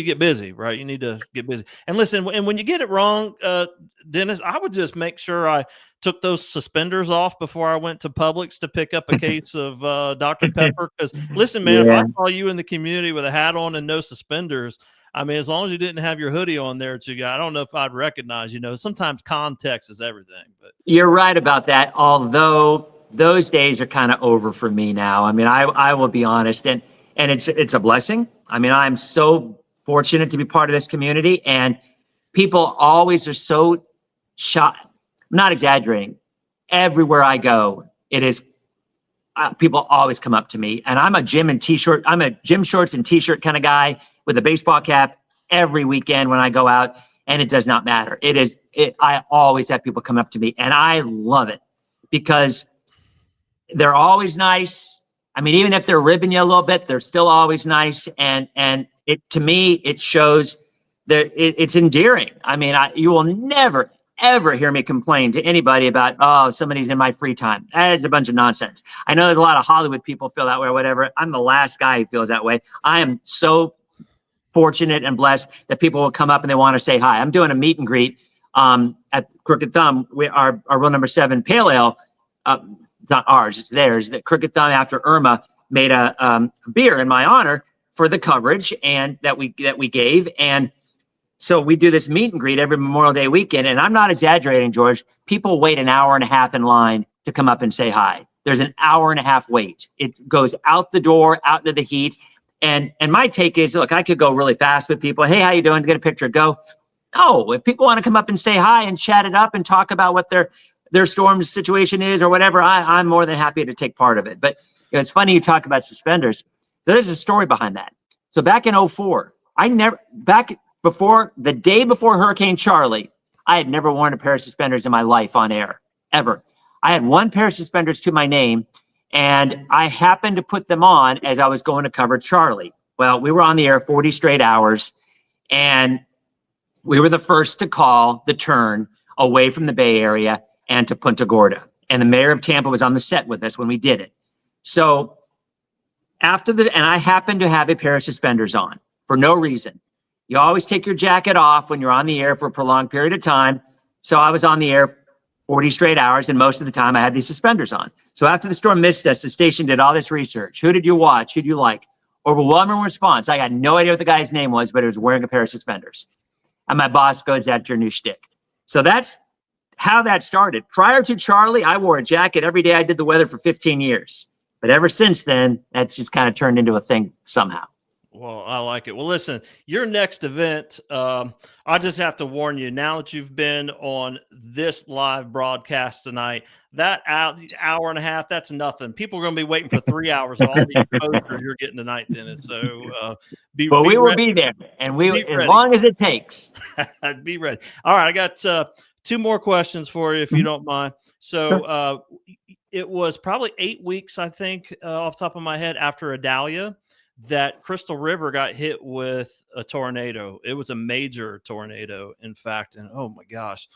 get busy, right? You need to get busy. And listen, and when you get it wrong, Dennis, I would just make sure I took those suspenders off before I went to Publix to pick up a case of Dr. Pepper. Because listen, man, if I saw you in the community with a hat on and no suspenders, I mean, as long as you didn't have your hoodie on there, I don't know if I'd recognize. Sometimes context is everything. But you're right about that. Although those days are kind of over for me now. I mean, I will be honest, and it's a blessing. I mean, I'm so fortunate to be part of this community, and people always are so shocked. I'm not exaggerating. Everywhere I go, it is people always come up to me, and I'm a gym shorts and t-shirt kind of guy with a baseball cap every weekend when I go out, and it does not matter. I always have people come up to me, and I love it because they're always nice. I mean, even if they're ribbing you a little bit, they're still always nice. And to me, it shows that it's endearing. I mean, you will never, ever hear me complain to anybody about, oh, somebody's in my free time. That is a bunch of nonsense. I know there's a lot of Hollywood people feel that way or whatever. I'm the last guy who feels that way. I am so fortunate and blessed that people will come up and they want to say hi. I'm doing a meet and greet at Crooked Thumb. Our rule number 7 pale ale, it's not ours, it's theirs. That Crooked Thumb, after Irma, made a beer in my honor for the coverage and that we gave. And So we do this meet and greet every Memorial Day weekend. And I'm not exaggerating, George. People wait an hour and a half in line to come up and say hi. There's an hour and a half wait. It goes out the door, out into the heat. And my take is, look, I could go really fast with people. Hey, how you doing? Get a picture, go. No, if people want to come up and say hi and chat it up and talk about what their storm situation is or whatever, I'm more than happy to take part of it. But it's funny you talk about suspenders. So there's a story behind that. So back in 2004, the day before Hurricane Charlie, I had never worn a pair of suspenders in my life on air, ever. I had one pair of suspenders to my name, and I happened to put them on as I was going to cover Charlie. Well, we were on the air 40 straight hours, and we were the first to call the turn away from the Bay Area and to Punta Gorda. And the mayor of Tampa was on the set with us when we did it. So and I happened to have a pair of suspenders on for no reason. You always take your jacket off when you're on the air for a prolonged period of time. So I was on the air 40 straight hours, and most of the time I had these suspenders on. So after the storm missed us, the station did all this research. Who did you watch? Who do you like? Overwhelming response. I got no idea what the guy's name was, but he was wearing a pair of suspenders. And my boss goes, "That's your new shtick." So that's how that started. Prior to Charlie, I wore a jacket every day. I did the weather for 15 years. But ever since then, that's just kind of turned into a thing somehow. Well, I like it. Well, listen, your next event, I just have to warn you now that you've been on this live broadcast tonight, that hour and a half, that's nothing. People are going to be waiting for 3 hours of all the exposure you're getting tonight, Dennis. So we will be there, and as long as it takes. Be ready. All right, I got 2 more questions for you, if you don't mind. So it was probably 8 weeks, I think, off the top of my head, after Idalia, that Crystal River got hit with a tornado. It was a major tornado, in fact, and oh my gosh.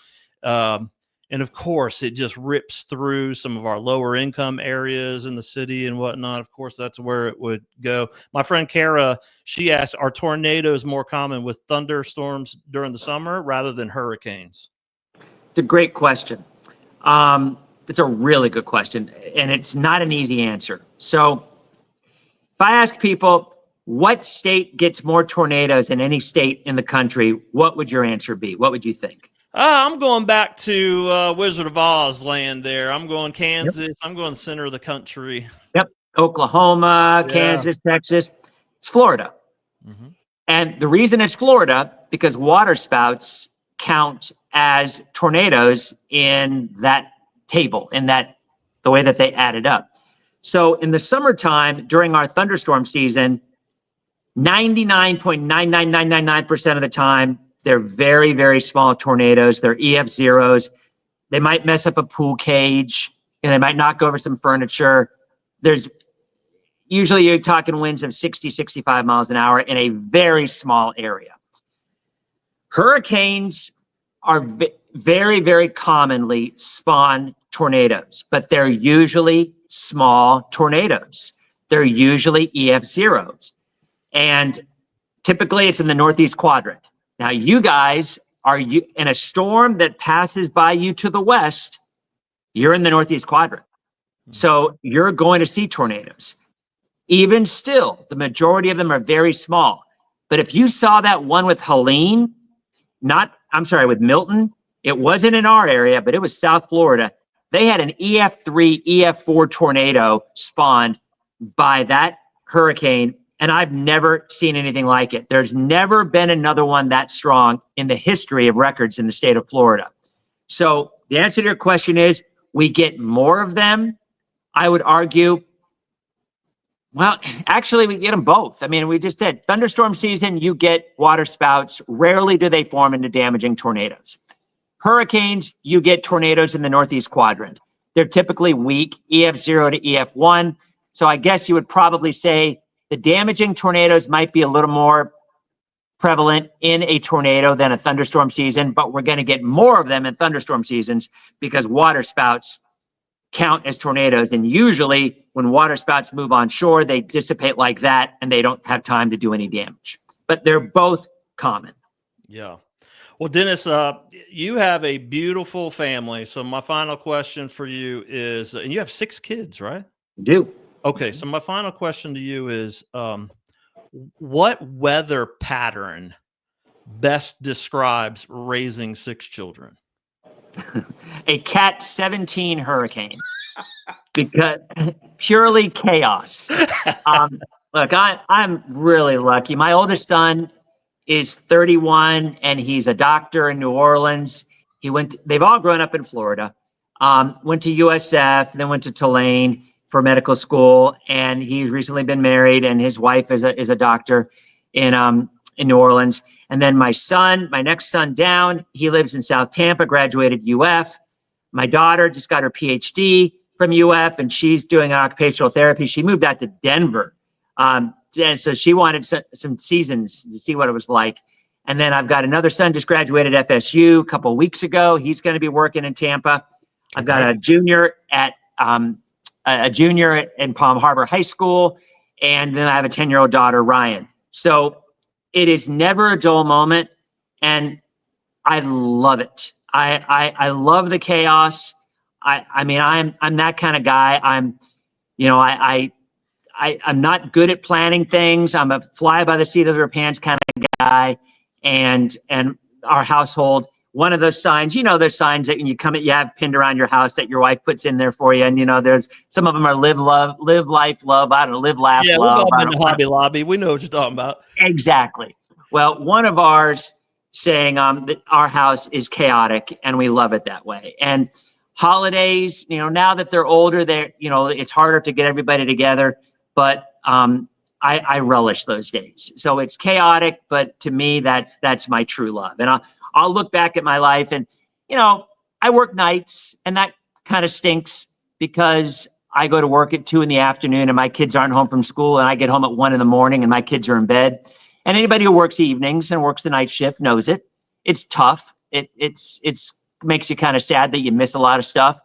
And of course, it just rips through some of our lower income areas in the city and whatnot. Of course, that's where it would go. My friend Kara, she asked, are tornadoes more common with thunderstorms during the summer rather than hurricanes? It's a great question. It's a really good question, and it's not an easy answer. So if I ask people, what state gets more tornadoes than any state in the country, what would your answer be? What would you think? I'm going back to Wizard of Oz land there. I'm going Kansas. Yep. I'm going the center of the country. Yep. Oklahoma, Kansas, Texas. It's Florida. Mm-hmm. And the reason it's Florida, because waterspouts count as tornadoes in that table, the way that they add it up. So in the summertime, during our thunderstorm season, 99.99999% of the time, they're very, very small tornadoes. They're EF zeros. They might mess up a pool cage, and they might knock over some furniture. There's usually, you're talking winds of 60, 65 miles an hour in a very small area. Hurricanes are very, very commonly spawn tornadoes, but they're usually small tornadoes. They're usually EF zeros. And typically it's in the northeast quadrant. Now, you guys are in a storm that passes by you to the west, you're in the northeast quadrant. So you're going to see tornadoes. Even still, the majority of them are very small. But if you saw that one with Helene, with Milton, it wasn't in our area, but it was South Florida. They had an EF3, EF4 tornado spawned by that hurricane, and I've never seen anything like it. There's never been another one that strong in the history of records in the state of Florida. So the answer to your question is, we get more of them. I would argue, well, actually, we get them both. I mean, we just said thunderstorm season, you get waterspouts. Rarely do they form into damaging tornadoes. Hurricanes, you get tornadoes in the northeast quadrant. They're typically weak, EF0 to EF1. So I guess you would probably say the damaging tornadoes might be a little more prevalent in a tornado than a thunderstorm season, but we're going to get more of them in thunderstorm seasons because waterspouts count as tornadoes. And usually when waterspouts move on shore, they dissipate like that and they don't have time to do any damage. But they're both common. Yeah. Well, Dennis, you have a beautiful family. So my final question for you is, and you have 6 kids, right? I do. Okay. So my final question to you is, what weather pattern best describes raising 6 children? A Cat 17 hurricane, because purely chaos. Look, I'm really lucky. My oldest son is 31 and he's a doctor in New Orleans. They've all grown up in Florida. Went to USF, then went to Tulane for medical school, and he's recently been married, and his wife is a doctor in New Orleans. And then my next son down, he lives in South Tampa, graduated UF. My daughter just got her PhD from UF, and she's doing occupational therapy. She moved out to Denver. And so she wanted some seasons to see what it was like. And then I've got another son just graduated FSU a couple of weeks ago. He's going to be working in Tampa. I've got a junior in Palm Harbor High School, and then I have a 10-year-old daughter, Ryan. So it is never a dull moment, and I love it. I love the chaos. I mean, I'm that kind of guy. I'm not good at planning things. I'm a fly by the seat of their pants kind of guy, and our household. One of those signs, there's signs that when you you have pinned around your house that your wife puts in there for you. And, there's some of them are live, life, love. I don't know, live, laugh, Yeah, love. we've all been to Hobby Lobby. We know what you're talking about. Exactly. Well, one of ours saying that our house is chaotic and we love it that way. And holidays, now that they're older, it's harder to get everybody together, but I relish those days. So it's chaotic, but to me, that's my true love. And I'll look back at my life and, I work nights and that kind of stinks because I go to work at 2 p.m. and my kids aren't home from school, and I get home at 1 a.m. and my kids are in bed. And anybody who works evenings and works the night shift knows it. It's tough. It's makes you kind of sad that you miss a lot of stuff.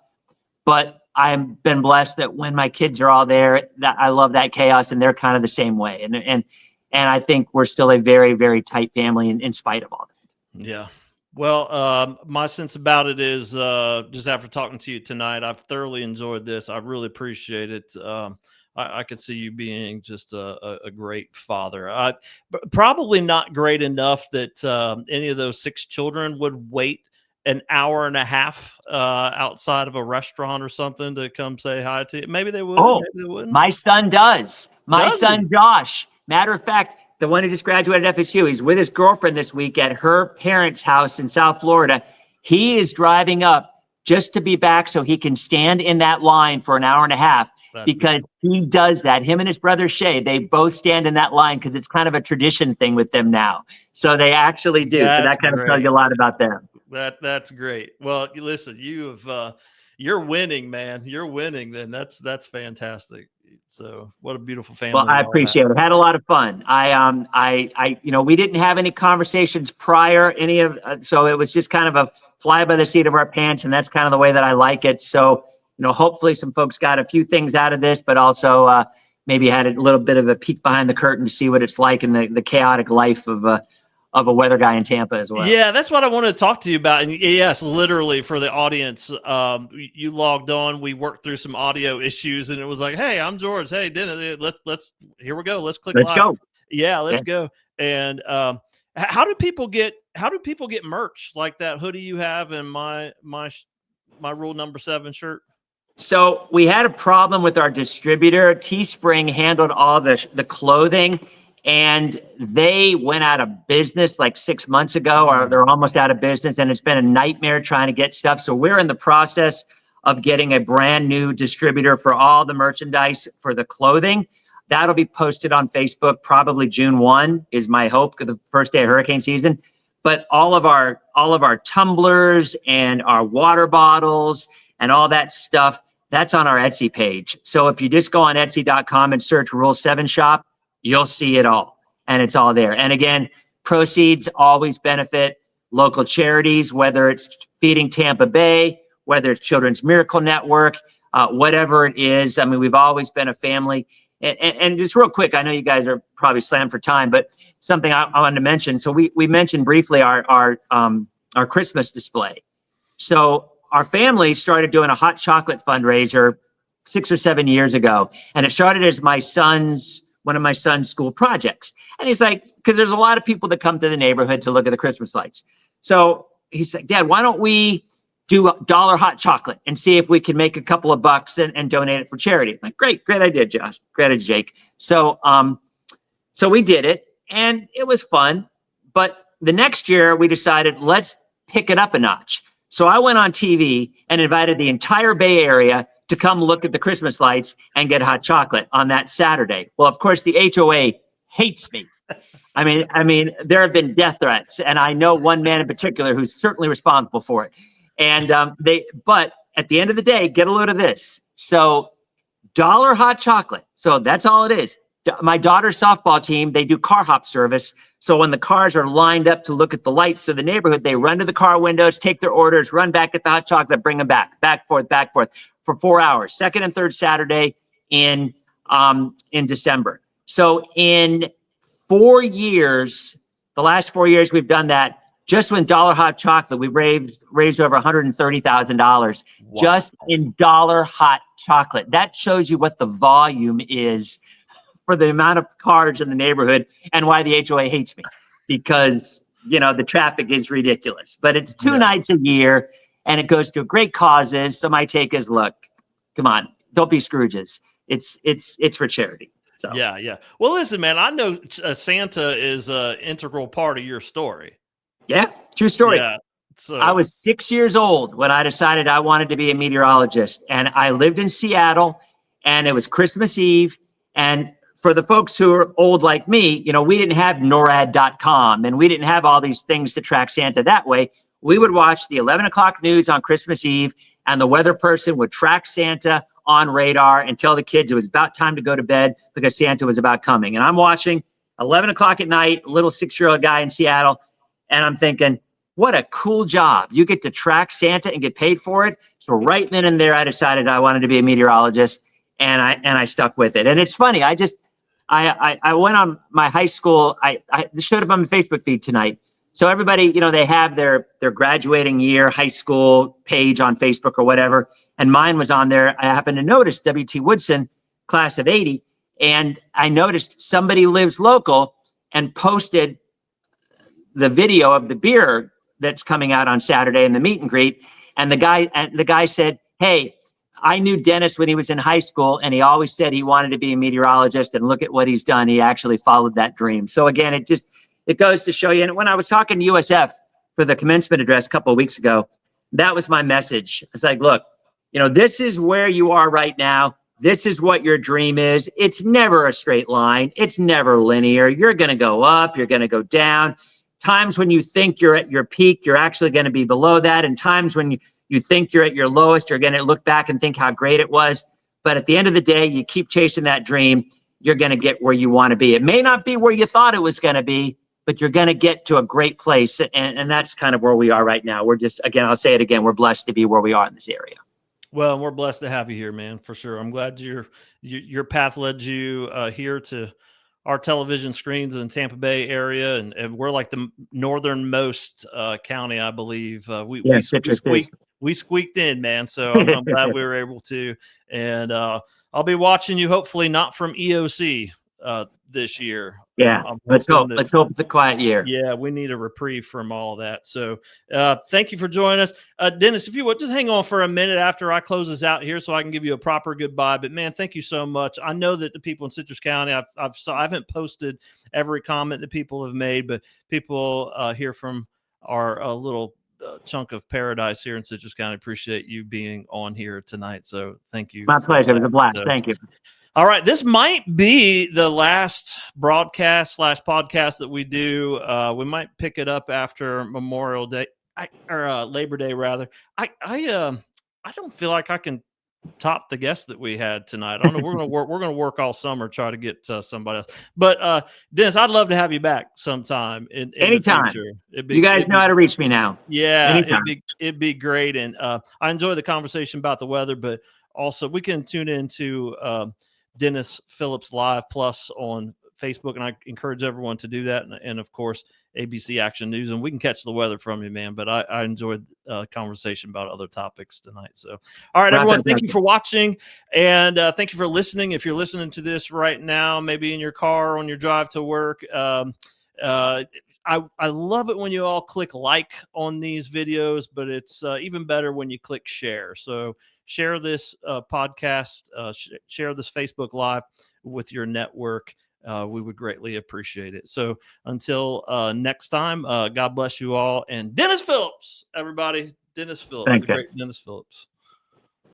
But I've been blessed that when my kids are all there, that I love that chaos, and they're kind of the same way. And I think we're still a very, very tight family in spite of all that. Yeah. Well, my sense about it is just after talking to you tonight, I've thoroughly enjoyed this. I really appreciate it. I could see you being just a great father. Probably not great enough that any of those 6 children would wait an hour and a half outside of a restaurant or something to come say hi to you. Maybe they would. Oh, maybe they wouldn't. my son does. My son, Josh. Matter of fact, the one who just graduated FSU, he's with his girlfriend this week at her parents' house in South Florida. He is driving up just to be back so he can stand in that line for an hour and a half. Because he does that. Him and his brother Shay, they both stand in that line because it's kind of a tradition thing with them now. So they actually do. So that kind of tells you a lot about them. That's great. Well, listen, you're winning, man. You're winning. Then that's fantastic. So what a beautiful family. Well, I appreciate it. Had a lot of fun. We didn't have any conversations prior, so it was just kind of a fly by the seat of our pants, and that's kind of the way that I like it. So, hopefully some folks got a few things out of this, but also maybe had a little bit of a peek behind the curtain to see what it's like in the chaotic life of a weather guy in Tampa as well. Yeah, that's what I wanted to talk to you about. And yes, literally for the audience, you logged on, we worked through some audio issues, and it was like, hey, I'm George. Hey, Dennis, let's here we go. Let's click Let's live. Go. Yeah, let's go. And how do people get merch like that hoodie you have and my Rule Number 7 shirt? So we had a problem with our distributor. Teespring handled all the clothing, and they went out of business like 6 months ago, or they're almost out of business, and it's been a nightmare trying to get stuff. So we're in the process of getting a brand new distributor for all the merchandise for the clothing. That'll be posted on Facebook probably June 1 is my hope, the first day of hurricane season. But all of our tumblers and our water bottles and all that stuff, that's on our Etsy page. So if you just go on Etsy.com and search Rule 7 Shop, you'll see it all. And it's all there. And again, proceeds always benefit local charities, whether it's Feeding Tampa Bay, whether it's Children's Miracle Network, whatever it is. I mean, we've always been a family. And just real quick, I know you guys are probably slammed for time, but something I wanted to mention. So we mentioned briefly our Christmas display. So our family started doing a hot chocolate fundraiser 6 or 7 years ago. And it started as my son's one of my son's school projects. And he's like, because there's a lot of people that come to the neighborhood to look at the Christmas lights. So he's like, Dad, why don't we do a dollar hot chocolate and see if we can make a couple of bucks and donate it for charity? I'm like, great idea, Josh. Great idea, Jake. So we did it, and it was fun. But the next year we decided, let's pick it up a notch. So I went on TV and invited the entire Bay Area to come look at the Christmas lights and get hot chocolate on that Saturday. Well, of course, the HOA hates me. I mean, there have been death threats, and I know one man in particular who's certainly responsible for it. And but at the end of the day, get a load of this. So dollar hot chocolate. So that's all it is. My daughter's softball team, they do car hop service. So when the cars are lined up to look at the lights to the neighborhood, they run to the car windows, take their orders, run back at the hot chocolate, bring them back, forth, for 4 hours, second and third Saturday in December. So in 4 years, the last 4 years we've done that. Just with dollar hot chocolate, we've raised over $130,000 just in dollar hot chocolate. That shows you what the volume is for the amount of cars in the neighborhood and why the HOA hates me, because, the traffic is ridiculous. But it's two nights a year, and it goes to great causes. So my take is, look, come on, don't be Scrooges. It's for charity. So. Yeah. Well, listen, man, I know Santa is an integral part of your story. Yeah, true story. Yeah. So I was 6 years old when I decided I wanted to be a meteorologist, and I lived in Seattle, and it was Christmas Eve. And for the folks who are old like me, we didn't have NORAD.com, and we didn't have all these things to track Santa that way. We would watch the 11 o'clock news on Christmas Eve, and the weather person would track Santa on radar and tell the kids it was about time to go to bed because Santa was about coming. And I'm watching 11 o'clock at night, a little 6-year-old guy in Seattle, and I'm thinking, what a cool job. You get to track Santa and get paid for it. So right then and there, I decided I wanted to be a meteorologist, and I stuck with it. And it's funny. I went on my high school. This showed up on my Facebook feed tonight. So everybody, they have their graduating year high school page on Facebook or whatever. And mine was on there. I happened to notice W.T. Woodson, class of 80. And I noticed Somebody Lives Local and posted the video of the beer that's coming out on Saturday in the meet and greet. And the guy said, hey, I knew Dennis when he was in high school, and he always said he wanted to be a meteorologist, and look at what he's done. He actually followed that dream. So again, it goes to show you. And when I was talking to USF for the commencement address a couple of weeks ago, that was my message. It's like, look, this is where you are right now. This is what your dream is. It's never a straight line. It's never linear. You're going to go up. You're going to go down. Times when you think you're at your peak, you're actually going to be below that. And times when you think you're at your lowest, you're going to look back and think how great it was. But at the end of the day, you keep chasing that dream, you're going to get where you want to be. It may not be where you thought it was going to be, but you're going to get to a great place. And that's kind of where we are right now. We're just, again, I'll say it again, we're blessed to be where we are in this area. Well, we're blessed to have you here, man, for sure. I'm glad your path led you here to our television screens in the Tampa Bay area, and we're like the northernmost county, I believe. We squeaked in, man. So I'm glad we were able to. And I'll be watching you, hopefully not from EOC this year. Yeah, let's hope it's a quiet year. Yeah, we need a reprieve from all that. So thank you for joining us. Dennis, if you would, just hang on for a minute after I close this out here so I can give you a proper goodbye. But, man, thank you so much. I know that the people in Citrus County, I haven't posted every comment that people have made, but people here from our little chunk of paradise here in Citrus County appreciate you being on here tonight. So thank you. My pleasure. It was a blast. Thank you. All right. This might be the last broadcast / podcast that we do. We might pick it up after Memorial Day or Labor Day, rather. I don't feel like I can top the guest that we had tonight. I don't know. We're going to work all summer, try to get somebody else. But Dennis, I'd love to have you back sometime in anytime. The future. You guys know how to reach me now. Yeah, it'd be great. And I enjoy the conversation about the weather, but also we can tune into Denis Phillips Live Plus on Facebook, and I encourage everyone to do that. And of course, ABC Action News, and we can catch the weather from you, man. But I enjoyed conversation about other topics tonight. So, all right, everyone, thank you for watching, and thank you for listening. If you're listening to this right now, maybe in your car on your drive to work, I love it when you all click like on these videos, but it's even better when you click share. So share this podcast, share this Facebook Live with your network. We would greatly appreciate it. So until next time, God bless you all. And Denis Phillips, everybody. Denis Phillips, Thanks, the great Denis Phillips.